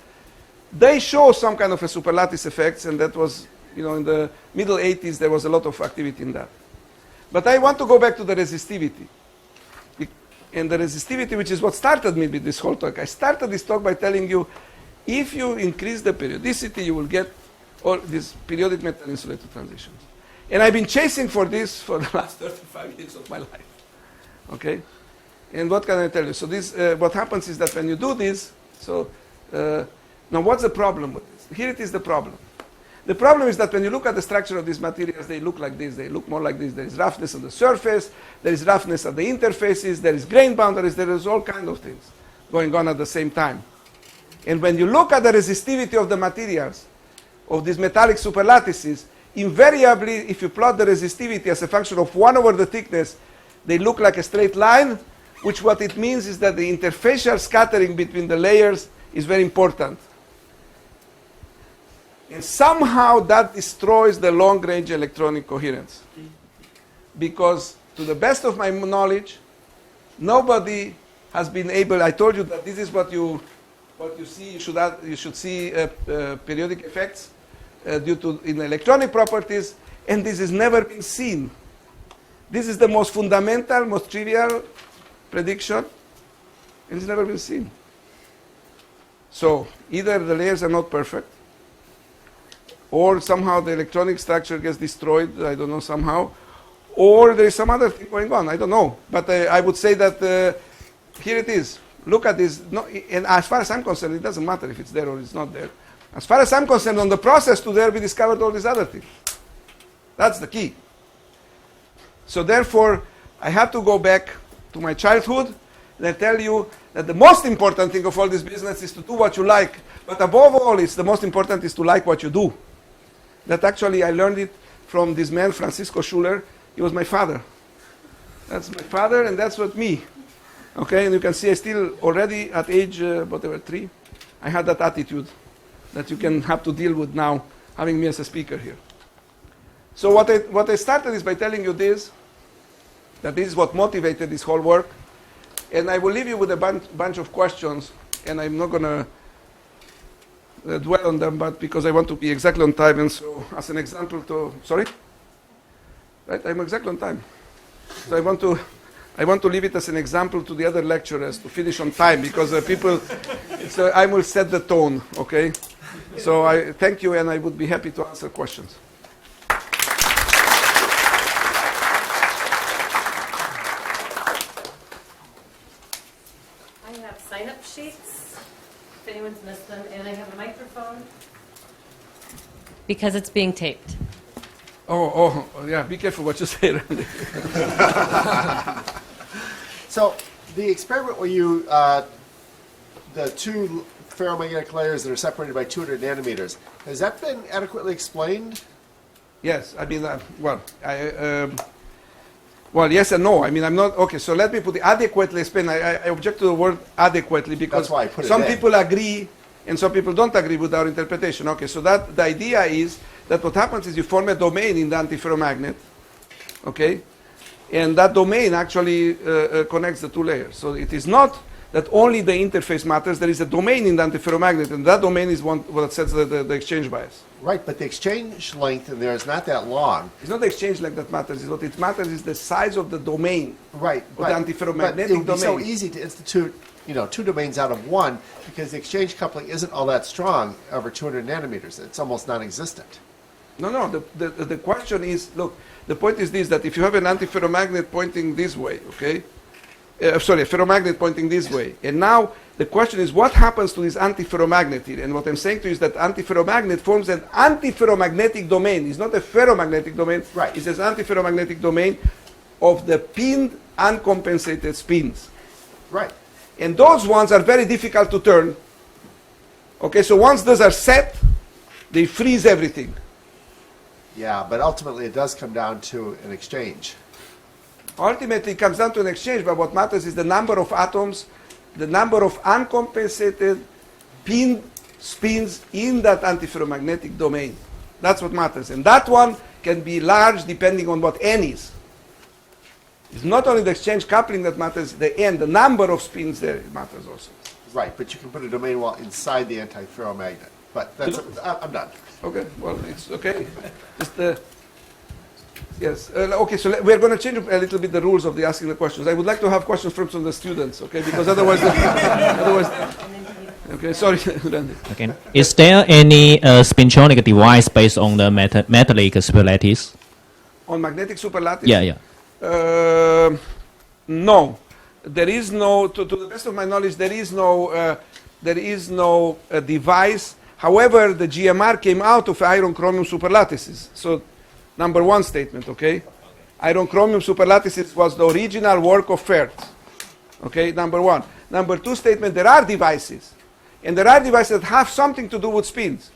they show some kind of a superlattice effects, and that was, in the middle 80s, there was a lot of activity in that. But I want to go back to the resistivity. And the resistivity, which is what started me with this whole talk. I started this talk by telling you, if you increase the periodicity, you will get all these periodic metal insulator transitions. And I've been chasing for this for the last 35 years of my life. Okay? And what can I tell you? So this, what happens is that when you do this, now what's the problem with this? Here it is the problem. The problem is that when you look at the structure of these materials, they look like this, they look more like this. There is roughness on the surface, there is roughness at the interfaces, there is grain boundaries, there is all kinds of things going on at the same time. And when you look at the resistivity of the materials, of these metallic superlattices, invariably, if you plot the resistivity as a function of 1 over the thickness, they look like a straight line, which what it means is that the interfacial scattering between the layers is very important. And somehow that destroys the long-range electronic coherence. Because to the best of my knowledge, nobody has been able, I told you that this is what you see, you should see periodic effects due to in electronic properties, and this has never been seen. This is the most fundamental, most trivial prediction, and it's never been seen. So either the layers are not perfect, or somehow the electronic structure gets destroyed, I don't know, somehow, or there is some other thing going on, I don't know. But I would say that here it is. Look at this. No, and as far as I'm concerned, it doesn't matter if it's there or it's not there. As far as I'm concerned, on the process to there, we discovered all these other things. That's the key. So therefore, I have to go back to my childhood and I tell you that the most important thing of all this business is to do what you like. But above all, it's the most important is to like what you do. That actually I learned it from this man, Francisco Schuller. He was my father. That's my father, and that's what me. Okay, and you can see I still already at age, 3, I had that attitude that you can have to deal with now, having me as a speaker here. So what I started is by telling you this, that this is what motivated this whole work. And I will leave you with a bunch of questions, and I'm not going to dwell on them, but because I want to be exactly on time, and so as an example to, sorry? Right, I'm exactly on time. So I want to leave it as an example to the other lecturers to finish on time, because people, I will set the tone, okay? So I thank you, and I would be happy to answer questions. I have sign-up sheets, if anyone's missed them, and I have a microphone because it's being taped. Oh, yeah, be careful what you say, Randy. So the experiment where you, the two ferromagnetic layers that are separated by 200 nanometers, has that been adequately explained? Yes, I mean, well, yes and no. I mean, I'm not, okay, so let me put it adequately explained. I object to the word adequately because That's why I put it some in. people agree And some people don't agree with our interpretation. Okay, so that the idea is that what happens is you form a domain in the antiferromagnet, okay, and that domain actually connects the two layers. So it is not that only the interface matters. There is a domain in the antiferromagnet, and that domain is what sets the exchange bias. Right, but the exchange length in there is not that long. It's not the exchange length that matters. What it matters is the size of the domain. Right, Of the antiferromagnetic but it would be so domain. easy to institute, two domains out of one because the exchange coupling isn't all that strong over 200 nanometers. It's almost non-existent. No. The question is, look, the point is this, that if you have an antiferromagnet pointing this way, okay, a ferromagnet pointing this way, and now the question is what happens to this antiferromagnet here? And what I'm saying to you is that antiferromagnet forms an antiferromagnetic domain. It's not a ferromagnetic domain. Right. It's an antiferromagnetic domain of the pinned uncompensated spins. Right. And those ones are very difficult to turn. Okay, so once those are set, they freeze everything. Yeah, but ultimately it does come down to an exchange. Ultimately, it comes down to an exchange, but what matters is the number of atoms, the number of uncompensated pinned spins in that antiferromagnetic domain. That's what matters. And that one can be large depending on what n is. It's not only the exchange coupling that matters, the n, the number of spins there, it matters also. Right, but you can put a domain wall inside the antiferromagnet. But that's, I'm done. Okay, well, it's okay. Just yes. Okay, so we're going to change a little bit the rules of the asking the questions. I would like to have questions from some of the students, okay? Because otherwise, okay, sorry. Okay. Is there any spintronic device based on the metallic superlattice? On magnetic superlattice? Yeah. No, there is no. To the best of my knowledge, there is no device. However, the GMR came out of iron chromium superlattices. So, number one statement, okay? Iron chromium superlattices was the original work of Ferth. Okay, number one. Number two statement, there are devices. And there are devices that have something to do with spins.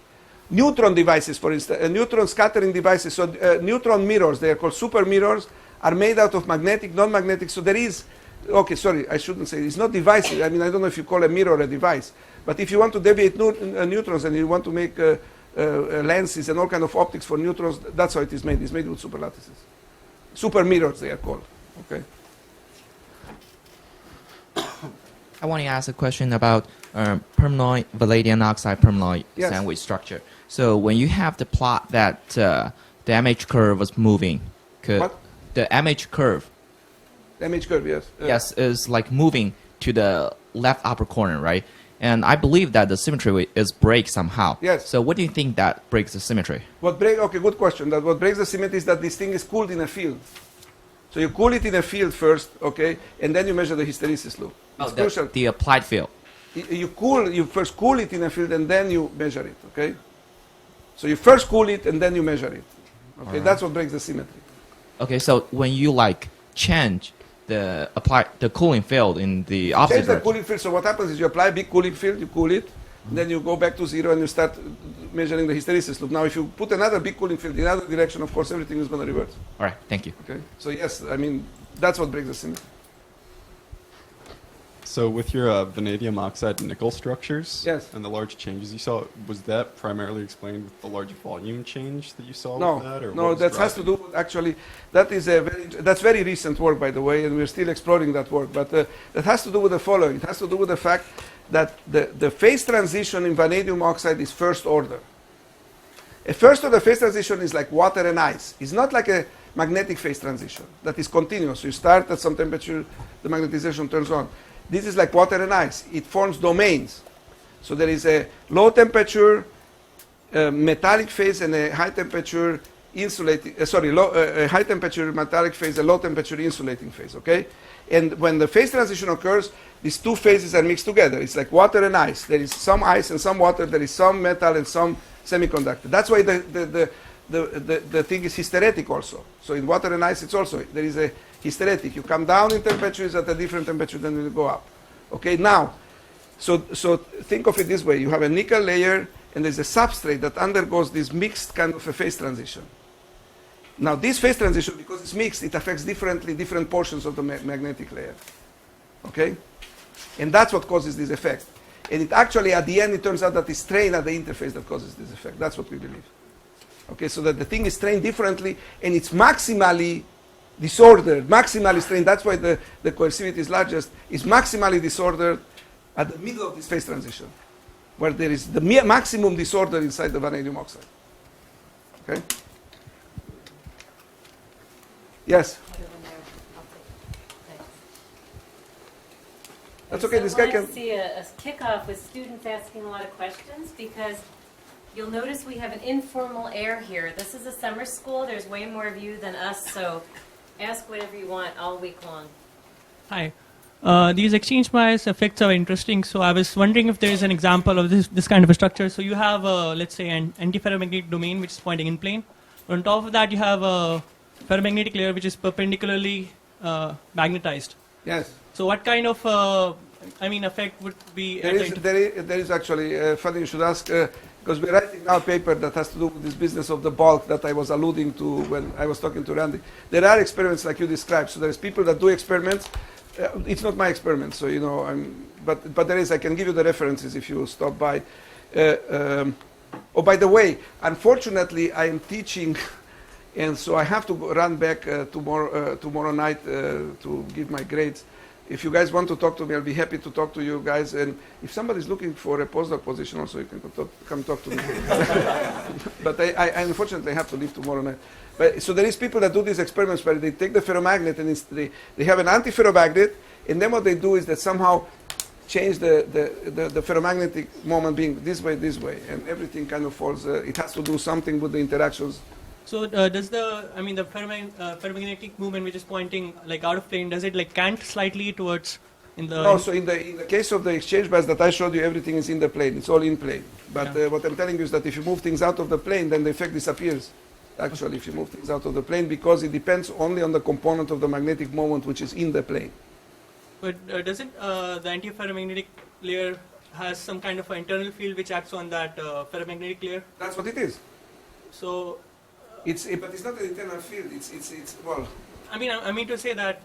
Neutron devices, for instance, neutron scattering devices. So, neutron mirrors, they are called super mirrors, are made out of magnetic, non-magnetic. So, there is, okay, sorry, I shouldn't say, it's not devices. I mean, I don't know if you call a mirror a device. But if you want to deviate neutrons and you want to make lenses and all kind of optics for neutrons, that's how it is made. It's made with superlattices. Super mirrors, they are called. Okay. I want to ask a question about permanent vanadium oxide permanent Yes. sandwich structure. So when you have the plot that the MH curve was moving, What? the MH curve, MH curve, yes. yes, is like moving to the left upper corner, right? And I believe that the symmetry is break somehow. Yes. So what do you think that breaks the symmetry? Okay, good question. That what breaks the symmetry is that this thing is cooled in a field. So you cool it in a field first, okay, and then you measure the hysteresis loop. It's crucial. The applied field. You first cool it in a field and then you measure it, okay? So you first cool it and then you measure it. Okay, that's what breaks the symmetry. Okay, so when you like change the cooling field in the opposite Change the direction. cooling field. So what happens is you apply a big cooling field, you cool it, then you go back to zero and you start measuring the hysteresis loop. Now, if you put another big cooling field in another direction, of course, everything is going to revert. All right, thank you. Okay. So yes, I mean that's what breaks the symmetry. So with your vanadium oxide nickel structures Yes. and the large changes you saw, was that primarily explained with the large volume change that you saw No, with that? Or no, what was that has to do driving with actually, that's very recent work, by the way, and we're still exploring that work. But that has to do with the following. It has to do with the fact that the phase transition in vanadium oxide is first order. A first order phase transition is like water and ice. It's not like a magnetic phase transition that is continuous. You start at some temperature, the magnetization turns on. This is like water and ice. It forms domains. So there is a low temperature metallic phase and a high temperature insulating, high temperature metallic phase, a low temperature insulating phase, okay? And when the phase transition occurs, these two phases are mixed together. It's like water and ice. There is some ice and some water. There is some metal and some semiconductor. That's why the thing is hysteretic also. So in water and ice, it's also, there is a hysteretic. You come down in temperatures at a different temperature than you go up. Okay, now, so think of it this way. You have a nickel layer and there's a substrate that undergoes this mixed kind of a phase transition. Now this phase transition, because it's mixed, it affects differently different portions of the magnetic layer. Okay? And that's what causes this effect. And it actually, at the end, it turns out that it's strain at the interface that causes this effect. That's what we believe. Okay, so that the thing is strained differently, and it's maximally disordered, maximally strained. That's why the coercivity is largest. Is maximally disordered at the middle of this phase transition, where there is the maximum disorder inside the vanadium oxide. Okay? Yes? That's okay, this guy I can... want to see a kickoff with students asking a lot of questions, because you'll notice we have an informal air here. This is a summer school. There's way more of you than us, so ask whatever you want all week long. Hi. These exchange bias effects are interesting. So I was wondering if there is an example of this kind of a structure. So you have, let's say, an antiferromagnetic domain which is pointing in plane. On top of that, you have a ferromagnetic layer which is perpendicularly magnetized. Yes. So what kind of, effect would be? There is actually, funny you should ask, because we're writing now a paper that has to do with this business of the bulk that I was alluding to when I was talking to Randy. There are experiments like you described. So there's people that do experiments. It's not my experiment, so you know. But there is. I can give you the references if you stop by. Oh, by the way, unfortunately, I am teaching, and so I have to run back tomorrow night to give my grades. If you guys want to talk to me, I'll be happy to talk to you guys. And if somebody's looking for a postdoc position, also you can come talk to me. But I unfortunately have to leave tomorrow night. But so there is people that do these experiments where they take the ferromagnet and they have an antiferromagnet, and then what they do is that somehow change the ferromagnetic moment being this way, and everything kind of falls. It has to do something with the interactions. So does the ferromagnetic movement which is pointing like out of plane, does it like cant slightly towards in the? No, so in the case of the exchange bias that I showed you, everything is in the plane. It's all in plane. But Yeah. what I'm telling you is that if you move things out of the plane, then the effect disappears. Actually, if you move things out of the plane, because it depends only on the component of the magnetic moment which is in the plane. But doesn't the antiferromagnetic layer has some kind of an internal field which acts on that ferromagnetic layer? That's what it is. So But it's not an internal field. It's well. I mean to say that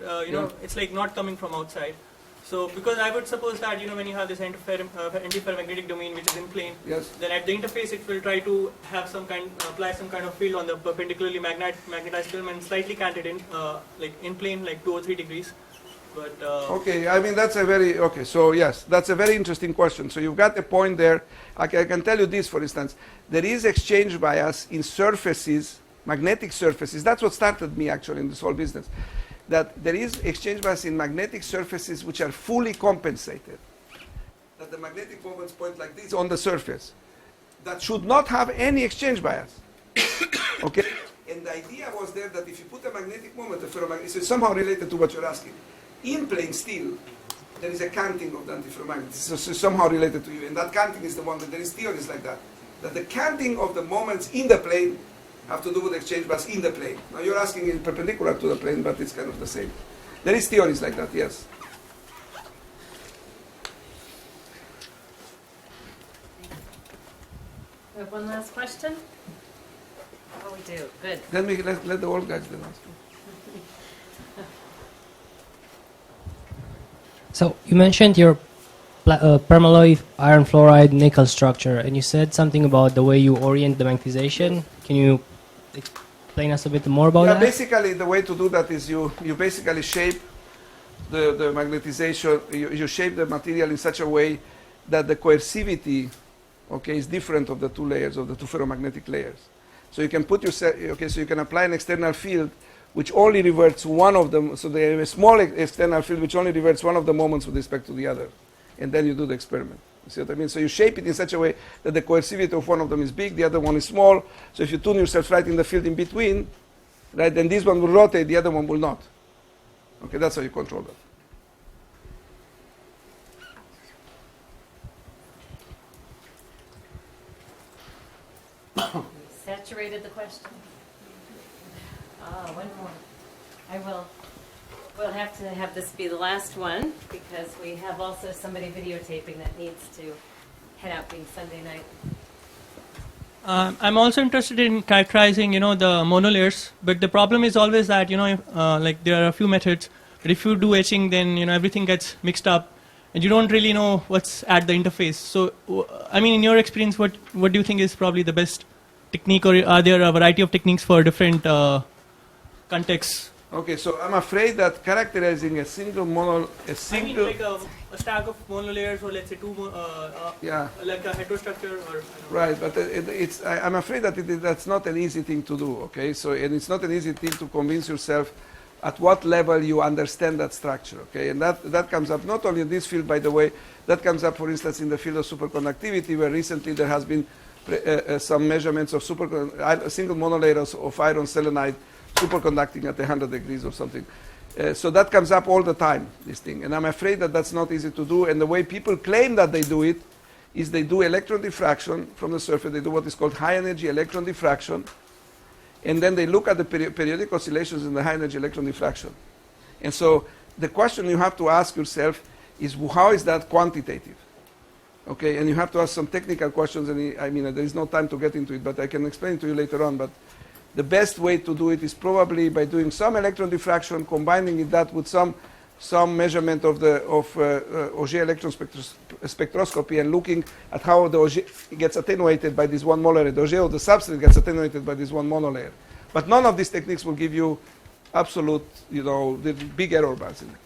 it's like not coming from outside. So because I would suppose that when you have this antiferromagnetic domain which is in plane, Yes. then at the interface it will try to have apply some kind of field on the perpendicularly magnetized film and slightly cant it in like in plane like 2 or 3 degrees. But Okay, I mean that's a very okay. So yes, that's a very interesting question. So you've got a point there. I can tell you this, for instance, there is exchange bias in surfaces, magnetic surfaces. That's what started me actually in this whole business. That there is exchange bias in magnetic surfaces which are fully compensated. That the magnetic moments point like this on the surface. That should not have any exchange bias. Okay? And the idea was there that if you put a magnetic moment, the ferromagnet, it's somehow related to what you're asking. In plane still, there is a canting of the antiferromagnet. So somehow related to you. And that canting is the one that there is theories like that. That the canting of the moments in the plane have to do with exchange bias in the plane. Now you're asking it perpendicular to the plane, but it's kind of the same. There is theories like that, yes. We have one last question? Oh, we do. Good. Then let the old guys then ask. So you mentioned your permalloy iron fluoride nickel structure, and you said something about the way you orient the magnetization. Can you explain us a bit more about that? Basically, the way to do that is you basically shape the magnetization. You shape the material in such a way that the coercivity, okay, is different of the two layers of the two ferromagnetic layers. So you can put yourself, okay, so you can apply an external field which only reverts one of them. So they have a small external field which only reverts one of the moments with respect to the other, and then you do the experiment. You see what I mean? So you shape it in such a way that the coercivity of one of them is big, the other one is small. So if you tune yourself right in the field in between, right, then this one will rotate, the other one will not. Okay, that's how you control that. Saturated the question. One more. We'll have to have this be the last one because we have also somebody videotaping that needs to head out being Sunday night. I'm also interested in characterizing, the monolayers, but the problem is always that, like there are a few methods, but if you do etching, then, everything gets mixed up, and you don't really know what's at the interface. So, I mean, in your experience, what do you think is probably the best technique, or are there a variety of techniques for different contexts? Okay, so I'm afraid that characterizing a single I mean, like a stack of monolayers, or let's say two, yeah, like a heterostructure, or right, but I'm afraid that that's not an easy thing to do. Okay, so and it's not an easy thing to convince yourself at what level you understand that structure. Okay, and that comes up not only in this field, by the way, that comes up, for instance, in the field of superconductivity, where recently there has been some measurements of single monolayers of iron selenide superconducting at 100 degrees or something. So that comes up all the time, this thing. And I'm afraid that that's not easy to do. And the way people claim that they do it is they do electron diffraction from the surface. They do what is called high energy electron diffraction. And then they look at the periodic oscillations in the high energy electron diffraction. And so the question you have to ask yourself is, how is that quantitative? Okay, and you have to ask some technical questions. And I mean, there is no time to get into it, but I can explain it to you later on. But the best way to do it is probably by doing some electron diffraction, combining that with some measurement of Auger electron spectroscopy, and looking at how the Auger gets attenuated by this one monolayer. The Auger of the substrate gets attenuated by this one monolayer. But none of these techniques will give you absolute, the big error bars in it.